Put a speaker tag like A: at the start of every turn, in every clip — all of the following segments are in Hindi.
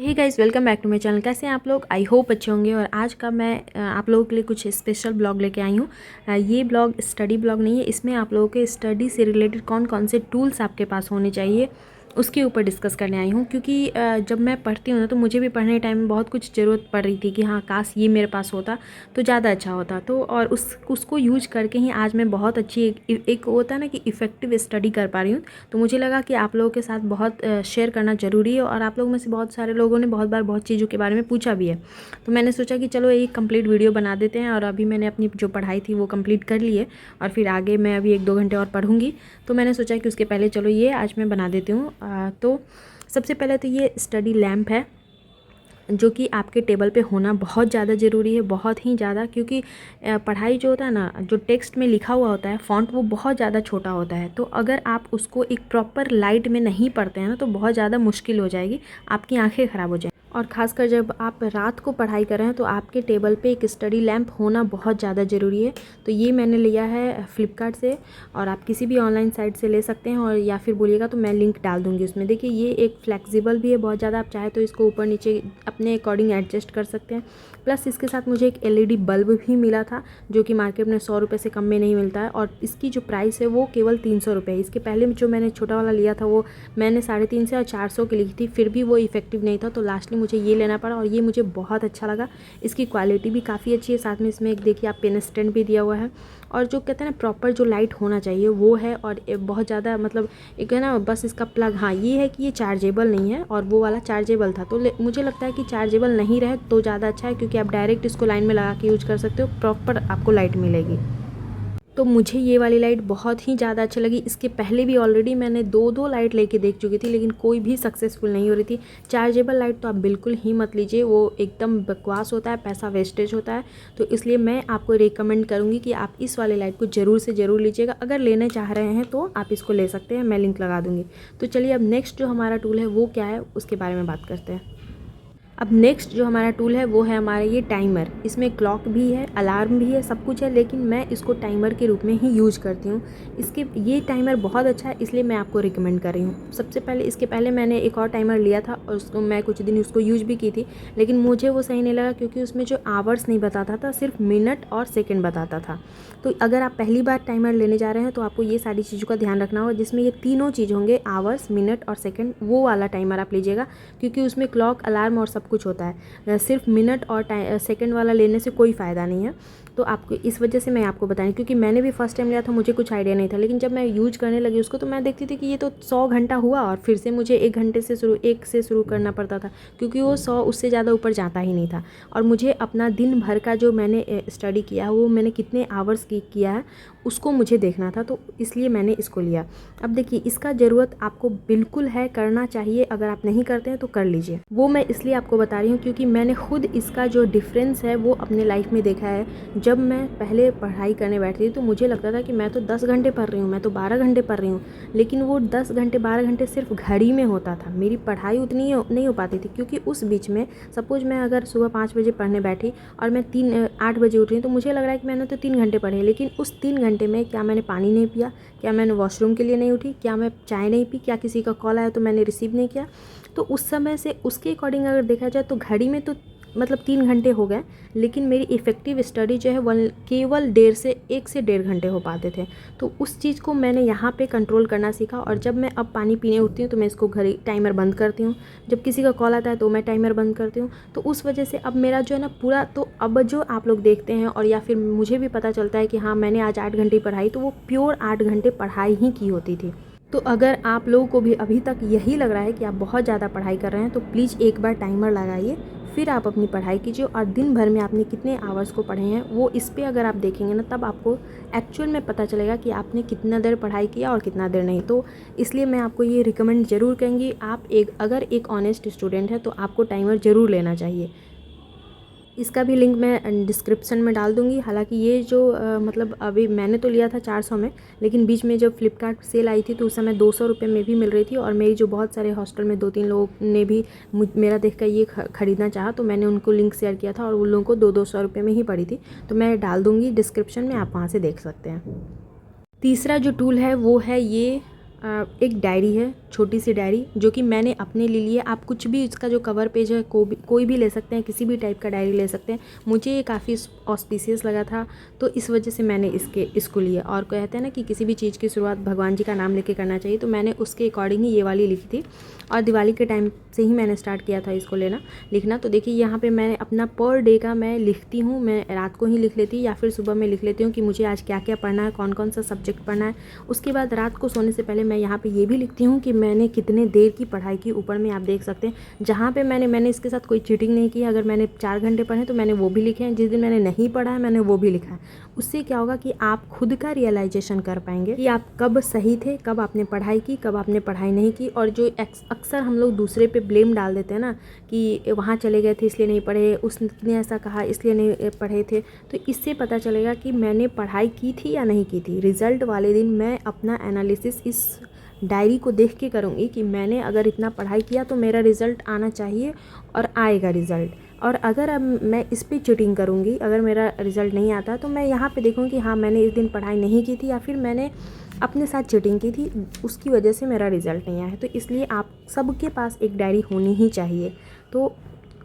A: Hey guys, welcome back to my channel. कैसे हैं आप लोग? आई होप अच्छे होंगे। और आज का मैं आप लोगों के लिए कुछ स्पेशल ब्लॉग लेके आई हूँ। ये ब्लॉग स्टडी ब्लॉग नहीं है। इसमें आप लोगों के स्टडी से रिलेटेड कौन कौन से टूल्स आपके पास होने चाहिए उसके ऊपर डिस्कस करने आई हूँ। क्योंकि जब मैं पढ़ती हूँ ना तो मुझे भी पढ़ने टाइम में बहुत कुछ ज़रूरत पड़ रही थी कि हाँ काश ये मेरे पास होता तो ज़्यादा अच्छा होता। तो और उसको यूज करके ही आज मैं बहुत अच्छी एक होता है ना कि इफ़ेक्टिव स्टडी कर पा रही हूँ। तो मुझे लगा कि आप लोगों के साथ बहुत शेयर करना ज़रूरी है। और आप लोगों में से बहुत सारे लोगों ने बहुत बार बहुत चीज़ों के बारे में पूछा भी है। तो मैंने सोचा कि चलो एक कंप्लीट वीडियो बना देते हैं। और अभी मैंने अपनी जो पढ़ाई थी वो कंप्लीट कर ली है और फिर आगे मैं अभी 1-2 घंटे और पढ़ूंगी। तो मैंने सोचा कि उसके पहले चलो ये आज मैं बना देती हूँ। तो सबसे पहले तो ये स्टडी लैम्प है जो कि आपके टेबल पे होना बहुत ज़्यादा ज़रूरी है, बहुत ही ज़्यादा। क्योंकि पढ़ाई जो होता है ना, जो टेक्स्ट में लिखा हुआ होता है फ़ॉन्ट वो बहुत ज़्यादा छोटा होता है। तो अगर आप उसको एक प्रॉपर लाइट में नहीं पढ़ते हैं ना तो बहुत ज़्यादा मुश्किल हो जाएगी, आपकी आंखें ख़राब हो जाएंगी। और ख़ासकर जब आप रात को पढ़ाई कर रहे हैं तो आपके टेबल पे एक स्टडी लैम्प होना बहुत ज़्यादा ज़रूरी है। तो ये मैंने लिया है फ्लिपकार्ट से और आप किसी भी ऑनलाइन साइट से ले सकते हैं। और या फिर बोलिएगा तो मैं लिंक डाल दूँगी उसमें। देखिए ये एक फ्लेक्सिबल भी है बहुत ज़्यादा, आप चाहे तो इसको ऊपर नीचे अपने अकॉर्डिंग एडजस्ट कर सकते हैं। प्लस इसके साथ मुझे एक LED बल्ब भी मिला था जो कि मार्केट में 100 रुपये से कम में नहीं मिलता है। और इसकी जो प्राइस है वो केवल 300 रुपये है। इसके पहले जो मैंने छोटा वाला लिया था वो मैंने 350 और 400 की लिखी थी, फिर भी वो इफेक्टिव नहीं था। तो लास्टली मुझे ये लेना पड़ा और ये मुझे बहुत अच्छा लगा। इसकी क्वालिटी भी काफ़ी अच्छी है। साथ में इसमें एक देखिए आप पेन स्टैंड भी दिया हुआ है। और जो कहते हैं ना प्रॉपर जो लाइट होना चाहिए वो है। और बहुत ज़्यादा मतलब एक है ना बस इसका प्लग, हाँ ये है कि ये चार्जेबल नहीं है और वो वाला चार्जेबल था। तो मुझे लगता है कि चार्जेबल नहीं रहे तो ज़्यादा अच्छा है, क्योंकि आप डायरेक्ट इसको लाइन में लगा के यूज कर सकते हो, प्रॉपर आपको लाइट मिलेगी। तो मुझे ये वाली लाइट बहुत ही ज़्यादा अच्छी लगी। इसके पहले भी ऑलरेडी मैंने 2 लाइट लेके देख चुकी थी लेकिन कोई भी सक्सेसफुल नहीं हो रही थी। चार्जेबल लाइट तो आप बिल्कुल ही मत लीजिए, वो एकदम बकवास होता है, पैसा वेस्टेज होता है। तो इसलिए मैं आपको रिकमेंड करूँगी कि आप इस वाले लाइट को ज़रूर से ज़रूर लीजिएगा। अगर लेना चाह रहे हैं तो आप इसको ले सकते हैं, मैं लिंक लगा दूँगी। तो चलिए अब नेक्स्ट जो हमारा टूल है वो क्या है उसके बारे में बात करते हैं। अब नेक्स्ट जो हमारा टूल है वो है हमारा ये टाइमर। इसमें क्लॉक भी है, अलार्म भी है, सब कुछ है, लेकिन मैं इसको टाइमर के रूप में ही यूज करती हूँ। ये टाइमर बहुत अच्छा है इसलिए मैं आपको रिकमेंड कर रही हूँ। सबसे पहले इसके पहले मैंने एक और टाइमर लिया था और उसको मैं कुछ दिन उसको यूज भी की थी, लेकिन मुझे वो सही नहीं लगा क्योंकि उसमें जो आवर्स नहीं बताता था, सिर्फ मिनट और सेकेंड बताता था। तो अगर आप पहली बार टाइमर लेने जा रहे हैं तो आपको ये सारी चीज़ों का ध्यान रखना होगा, जिसमें ये तीनों चीज़ होंगे, आवर्स, मिनट और सेकेंड, वो वाला टाइमर आप लीजिएगा। क्योंकि उसमें क्लॉक, अलार्म और सब कुछ होता है, सिर्फ मिनट और सेकंड वाला लेने से कोई फ़ायदा नहीं है। तो आपको इस वजह से मैं आपको बताऊँ, क्योंकि मैंने भी फर्स्ट टाइम लिया था, मुझे कुछ आइडिया नहीं था। लेकिन जब मैं यूज करने लगी उसको तो मैं देखती थी कि ये तो 100 घंटा हुआ और फिर से मुझे 1 से शुरू करना पड़ता था, क्योंकि वो 100 उससे ज़्यादा ऊपर जाता ही नहीं था। और मुझे अपना दिन भर का जो मैंने स्टडी किया वो मैंने कितने आवर्स किया है उसको मुझे देखना था, तो इसलिए मैंने इसको लिया। अब देखिए इसका ज़रूरत आपको बिल्कुल है, करना चाहिए। अगर आप नहीं करते हैं तो कर लीजिए। वो मैं इसलिए आपको बता रही हूँ क्योंकि मैंने खुद इसका जो डिफरेंस है वो अपने लाइफ में देखा है। जब मैं पहले पढ़ाई करने बैठती थी तो मुझे लगता था कि मैं तो 10 घंटे पढ़ रही हूँ, मैं तो 12 घंटे पढ़ रही हूँ, लेकिन वो 10 घंटे 12 घंटे सिर्फ घड़ी में होता था। मेरी पढ़ाई उतनी नहीं हो पाती थी, क्योंकि उस बीच में सपोज मैं अगर सुबह 5 बजे पढ़ने बैठी और मैं 8 बजे उठ रही हूँ तो मुझे लग रहा है कि मैंने तो 3 घंटे पढ़े, लेकिन उस 3 घंटे में क्या मैंने पानी नहीं पिया, क्या मैंने वॉशरूम के लिए नहीं उठी, क्या मैं चाय नहीं पी, क्या किसी का कॉल आया तो मैंने रिसीव नहीं किया। तो उस समय से उसके अकॉर्डिंग अगर देखा जाए तो घड़ी में तो मतलब 3 घंटे हो गए, लेकिन मेरी इफ़ेक्टिव स्टडी जो है केवल 1 से 1.5 घंटे हो पाते थे। तो उस चीज़ को मैंने यहाँ पे कंट्रोल करना सीखा। और जब मैं अब पानी पीने उठती हूँ तो मैं इसको घड़ी टाइमर बंद करती हूँ, जब किसी का कॉल आता है तो मैं टाइमर बंद करती हूँ। तो उस वजह से अब मेरा जो है ना पूरा, तो अब जो आप लोग देखते हैं और या फिर मुझे भी पता चलता है कि हाँ मैंने आज 8 घंटे पढ़ाई, तो वो प्योर 8 घंटे पढ़ाई ही की होती थी। तो अगर आप लोगों को भी अभी तक यही लग रहा है कि आप बहुत ज़्यादा पढ़ाई कर रहे हैं तो प्लीज़ एक बार टाइमर लगाइए, फिर आप अपनी पढ़ाई कीजिए। और दिन भर में आपने कितने आवर्स को पढ़े हैं वो इस पे अगर आप देखेंगे ना तब आपको एक्चुअल में पता चलेगा कि आपने कितना देर पढ़ाई किया और कितना देर नहीं। तो इसलिए मैं आपको ये रिकमेंड ज़रूर करूँगी, आप अगर एक ऑनेस्ट स्टूडेंट है तो आपको टाइमर ज़रूर लेना चाहिए। इसका भी लिंक मैं डिस्क्रिप्शन में डाल दूँगी। हालांकि ये जो मतलब अभी मैंने तो लिया था 400 में, लेकिन बीच में जब फ्लिपकार्ट सेल आई थी तो उस समय 200 रुपये में भी मिल रही थी। और मेरी जो बहुत सारे हॉस्टल में 2-3 लोगों ने भी मेरा देखकर ये ख़रीदना चाहा, तो मैंने उनको लिंक शेयर किया था और उन लोगों को 200 रुपये में ही पड़ी थी। तो मैं डाल दूँगी डिस्क्रिप्शन में, आप वहाँ से देख सकते हैं। तीसरा जो टूल है वो है ये एक डायरी है, छोटी सी डायरी, जो कि मैंने अपने लिए ली है। आप कुछ भी इसका जो कवर पेज है कोई भी ले सकते हैं, किसी भी टाइप का डायरी ले सकते हैं। मुझे ये काफ़ी ऑस्पिशियस लगा था, तो इस वजह से मैंने इसको लिया। और कहते हैं ना कि किसी भी चीज़ की शुरुआत भगवान जी का नाम लेके करना चाहिए, तो मैंने उसके अकॉर्डिंग ही ये वाली लिखी थी। और दिवाली के टाइम से ही मैंने स्टार्ट किया था इसको लिखना। तो देखिए यहाँ पे मैं अपना पर डे का मैं लिखती हूँ। मैं रात को ही लिख लेती हूँ या फिर सुबह में लिख लेती हूँ कि मुझे आज क्या क्या पढ़ना है, कौन कौन सा सब्जेक्ट पढ़ना है। उसके बाद रात को सोने से पहले मैं यहाँ पे ये भी लिखती हूँ कि मैंने कितने देर की पढ़ाई की। ऊपर में आप देख सकते हैं जहाँ पे मैंने इसके साथ कोई चीटिंग नहीं की। अगर मैंने 4 घंटे पढ़े तो मैंने वो भी लिखे हैं, जिस दिन मैंने नहीं पढ़ा है मैंने वो भी लिखा है। उससे क्या होगा कि आप खुद का रियलाइजेशन कर पाएंगे कि आप कब सही थे, कब आपने पढ़ाई की, कब आपने पढ़ाई नहीं की। और जो अक्सर हम लोग दूसरे पे ब्लेम डाल देते हैं ना कि वहाँ चले गए थे इसलिए नहीं पढ़े, उसने ऐसा कहा इसलिए नहीं पढ़े थे, तो इससे पता चलेगा कि मैंने पढ़ाई की थी या नहीं की थी। रिज़ल्ट वाले दिन मैं अपना एनालिसिस इस डायरी को देख के करूँगी कि मैंने अगर इतना पढ़ाई किया तो मेरा रिज़ल्ट आना चाहिए और आएगा रिज़ल्ट। और अगर अब मैं इस पे चीटिंग करूँगी, अगर मेरा रिज़ल्ट नहीं आता, तो मैं यहाँ पे देखूँगी कि हाँ मैंने इस दिन पढ़ाई नहीं की थी या फिर मैंने अपने साथ चीटिंग की थी, उसकी वजह से मेरा रिज़ल्ट नहीं आया है। तो इसलिए आप सबके पास एक डायरी होनी ही चाहिए। तो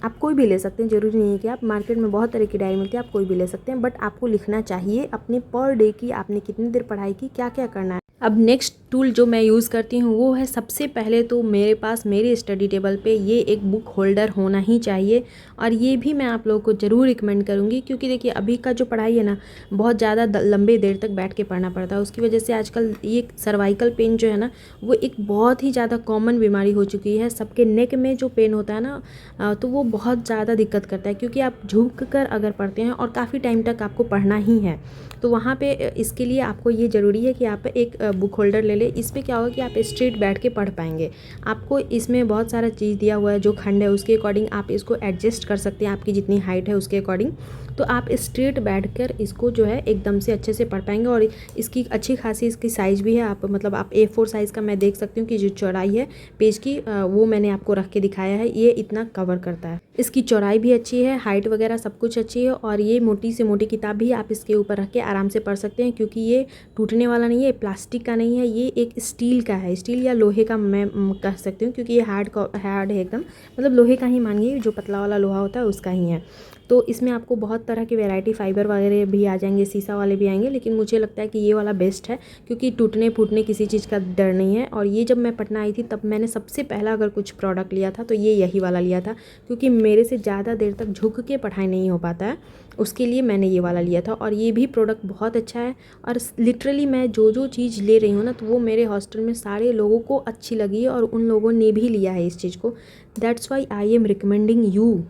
A: आप कोई भी ले सकते हैं, ज़रूरी नहीं है कि आप, मार्केट में बहुत तरह की डायरी मिलती है, आप कोई भी ले सकते हैं, बट आपको लिखना चाहिए अपने पर डे की आपने कितनी देर पढ़ाई की, क्या क्या करना है। अब नेक्स्ट टूल जो मैं यूज़ करती हूँ वो है, सबसे पहले तो मेरे पास मेरे स्टडी टेबल पे ये एक बुक होल्डर होना ही चाहिए। और ये भी मैं आप लोगों को ज़रूर रिकमेंड करूँगी, क्योंकि देखिए अभी का जो पढ़ाई है ना, बहुत ज़्यादा लंबे देर तक बैठ के पढ़ना पड़ता है। उसकी वजह से आजकल ये सर्वाइकल पेन जो है ना, वो एक बहुत ही ज़्यादा कॉमन बीमारी हो चुकी है। सबके नेक में जो पेन होता है ना, तो वो बहुत ज़्यादा दिक्कत करता है, क्योंकि आप झुक कर अगर पढ़ते हैं और काफ़ी टाइम तक आपको पढ़ना ही है, तो वहाँ पे इसके लिए आपको ये ज़रूरी है कि आप एक बुक होल्डर ले लें। इस पर क्या होगा कि आप स्ट्रेट बैठ के पढ़ पाएंगे। आपको इसमें बहुत सारा चीज़ दिया हुआ है, जो खंड है उसके अकॉर्डिंग आप इसको एडजस्ट कर सकते हैं, आपकी जितनी हाइट है उसके अकॉर्डिंग। तो आप स्ट्रेट बैठकर इसको जो है एकदम से अच्छे से पढ़ पाएंगे। और इसकी अच्छी खासी इसकी साइज़ भी है। आप मतलब आप A4 साइज़ का मैं देख सकती हूँ कि जो चौड़ाई है पेज की, वो मैंने आपको रख के दिखाया है, ये इतना कवर करता है। इसकी चौड़ाई भी अच्छी है, हाइट वगैरह सब कुछ अच्छी है। और ये मोटी से मोटी किताब भी आप इसके ऊपर रख के आराम से पढ़ सकते हैं, क्योंकि ये टूटने वाला नहीं है, प्लास्टिक का नहीं है, ये एक स्टील का है, स्टील या लोहे का मैं कह सकती हूँ, क्योंकि ये हार्ड है एकदम, मतलब लोहे का ही मानिए, जो पतला वाला लोहा होता है उसका ही है। तो इसमें आपको बहुत तरह की वैरायटी फाइबर वगैरह भी आ जाएंगे, शीशा वाले भी आएंगे, लेकिन मुझे लगता है कि ये वाला बेस्ट है, क्योंकि टूटने फूटने किसी चीज़ का डर नहीं है। और ये जब मैं पटना आई थी तब मैंने सबसे पहला अगर कुछ प्रोडक्ट लिया था तो ये यही वाला लिया था, क्योंकि मेरे से ज़्यादा देर तक झुक के पढ़ाई नहीं हो पाता है, उसके लिए मैंने ये वाला लिया था। और ये भी प्रोडक्ट बहुत अच्छा है। और लिटरली मैं जो चीज़ ले रही हूँ ना, तो वो मेरे हॉस्टल में सारे लोगों को अच्छी लगी है और उन लोगों ने भी लिया है इस चीज़ को। That's why I am recommending you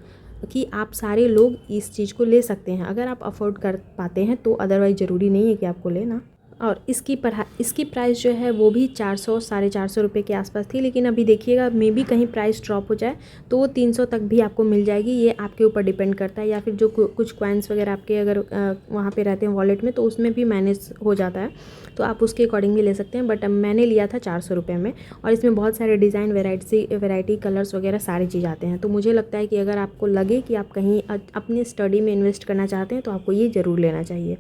A: कि आप सारे लोग इस चीज़ को ले सकते हैं, अगर आप अफोर्ड कर पाते हैं तो। अदरवाइज़ ज़रूरी नहीं है कि आपको लेना। और इसकी प्राइस जो है वो भी 400 450 रुपये के आसपास थी, लेकिन अभी देखिएगा मे बी कहीं प्राइस ड्रॉप हो जाए तो वो 300 तक भी आपको मिल जाएगी। ये आपके ऊपर डिपेंड करता है, या फिर जो कुछ कॉइन्स वगैरह आपके अगर वहाँ पे रहते हैं वॉलेट में, तो उसमें भी मैनेज हो जाता है, तो आप उसके अकॉर्डिंग भी ले सकते हैं। बट मैंने लिया था 400 रुपये में, और इसमें बहुत सारे डिज़ाइन वेराइटी कलर्स वगैरह सारी चीज़ आते हैं। तो मुझे लगता है कि अगर आपको लगे कि आप कहीं अपने स्टडी में इन्वेस्ट करना चाहते हैं तो आपको ये ज़रूर लेना चाहिए।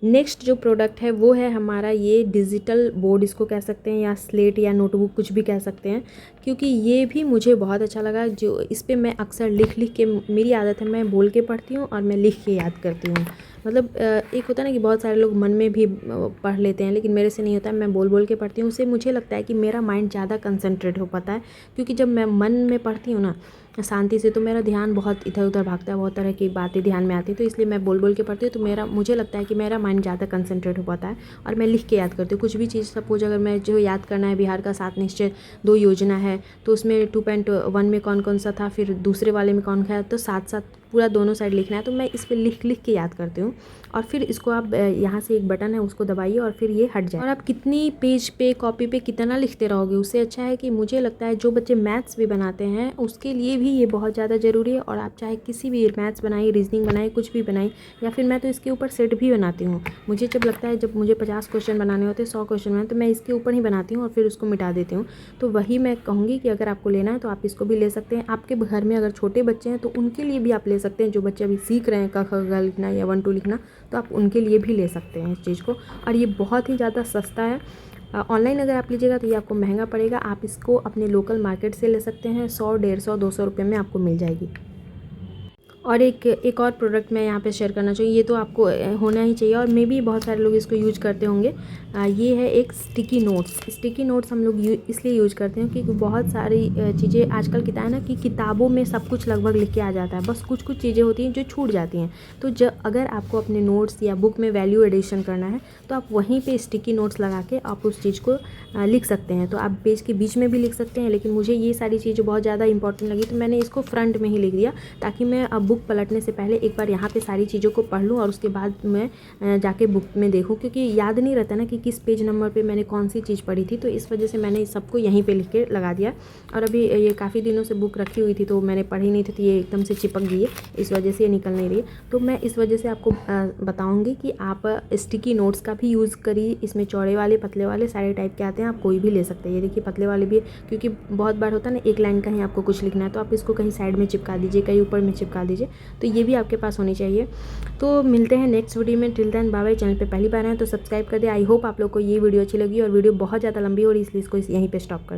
A: नेक्स्ट जो प्रोडक्ट है वो है हमारा ये डिजिटल बोर्ड, इसको कह सकते हैं, या स्लेट या नोटबुक कुछ भी कह सकते हैं, क्योंकि ये भी मुझे बहुत अच्छा लगा। जो इस पे मैं अक्सर लिख के, मेरी आदत है मैं बोल के पढ़ती हूँ और मैं लिख के याद करती हूँ। मतलब एक होता है ना कि बहुत सारे लोग मन में भी पढ़ लेते हैं, लेकिन मेरे से नहीं होता है, मैं बोल के पढ़ती हूँ। उससे मुझे लगता है कि मेरा माइंड ज़्यादा कंसंट्रेट हो पाता है, क्योंकि जब मैं मन में पढ़ती हूँ ना शांति से, तो मेरा ध्यान बहुत इधर उधर भागता है, बहुत तरह की बातें ध्यान में आती है। तो इसलिए मैं बोल के पढ़ती हूँ, तो मुझे लगता है कि मेरा माइंड ज़्यादा कंसंट्रेट हो पाता है और मैं लिख के याद करती हूँ। कुछ भी चीज़ सपोज अगर मैं जो याद करना है, बिहार का 7 निश्चय 2 योजना है, तो उसमें 2.1 में कौन कौन सा था, फिर दूसरे वाले में कौन है, तो साथ पूरा दोनों साइड लिखना है, तो मैं इस पर लिख के याद करती हूँ। और फिर इसको आप यहाँ से एक बटन है उसको दबाइए और फिर ये हट जाए। और आप कितनी पेज पे कॉपी पे कितना लिखते रहोगे, उससे अच्छा है कि मुझे लगता है जो बच्चे मैथ्स भी बनाते हैं उसके लिए भी ये बहुत ज़्यादा ज़रूरी है। और आप चाहे किसी भी मैथ्स बनाइए, रीजनिंग बनाइए, कुछ भी बनाइए, या फिर मैं तो इसके ऊपर सेट भी बनाती हूँ। मुझे जब लगता है, जब मुझे 50 क्वेश्चन बनाने होते हैं, 100 क्वेश्चन बनाने, तो मैं इसके ऊपर ही बनाती हूँ और फिर उसको मिटा देती हूँ। तो वही मैं कहूँगी कि अगर आपको लेना है तो आप इसको भी ले सकते हैं। आपके घर में अगर छोटे बच्चे हैं तो उनके लिए भी आप ले सकते हैं, जो बच्चे अभी सीख रहे हैं क ख ग लिखना या 1 2 लिखना, तो आप उनके लिए भी ले सकते हैं इस चीज़ को। और ये बहुत ही ज़्यादा सस्ता है, ऑनलाइन अगर आप लीजिएगा तो ये आपको महंगा पड़ेगा। आप इसको अपने लोकल मार्केट से ले सकते हैं, 100, 150, 200 रुपये में आपको मिल जाएगी। और एक और प्रोडक्ट मैं यहाँ पे शेयर करना चाहिए, ये तो आपको होना ही चाहिए और मे भी बहुत सारे लोग इसको यूज करते होंगे। ये है एक स्टिकी नोट्स। स्टिकी नोट्स हम लोग इसलिए यूज करते हैं क्योंकि बहुत सारी चीज़ें आजकल क्या है ना कि किताबों में सब कुछ लगभग लिख के आ जाता है, बस कुछ कुछ चीज़ें होती हैं जो छूट जाती हैं। तो जब अगर आपको अपने नोट्स या बुक में वैल्यू एडिशन करना है तो आप वहीं पर स्टिकी नोट्स लगा के आप उस चीज़ को लिख सकते हैं। तो आप पेज के बीच में भी लिख सकते हैं, लेकिन मुझे ये सारी चीज़ें बहुत ज़्यादा इंपॉर्टेंट लगी तो मैंने इसको फ्रंट में ही लिख दिया, ताकि मैं अब बुक पलटने से पहले एक बार यहाँ पे सारी चीज़ों को पढ़ लूँ और उसके बाद मैं जाके बुक में देखूँ, क्योंकि याद नहीं रहता ना कि किस पेज नंबर पे मैंने कौन सी चीज़ पढ़ी थी। तो इस वजह से मैंने सबको यहीं पे लिख के लगा दिया। और अभी ये काफ़ी दिनों से बुक रखी हुई थी तो मैंने पढ़ी नहीं थी, तो ये एकदम से चिपक गई है, इस वजह से ये निकल नहीं रही है। तो मैं इस वजह से आपको बताऊँगी कि आप स्टिकी नोट्स का भी यूज़ करिए। इसमें चौड़े वाले, पतले वाले सारे टाइप के आते हैं, आप कोई भी ले सकते हैं। ये देखिए पतले वाले भी, क्योंकि बहुत बार होता है ना एक लाइन का ही आपको कुछ लिखना है, तो आप इसको कहीं साइड में चिपका दीजिए, कहीं ऊपर में चिपका दीजिए, तो ये भी आपके पास होनी चाहिए। तो मिलते हैं नेक्स्ट वीडियो में। Till then bye bye. Channel पे पहली बार आए तो सब्सक्राइब कर दे। आई होप आप लोग को ये वीडियो अच्छी लगी, और वीडियो बहुत ज़्यादा लंबी हो रही है इसलिए इसको यहीं पे स्टॉप कर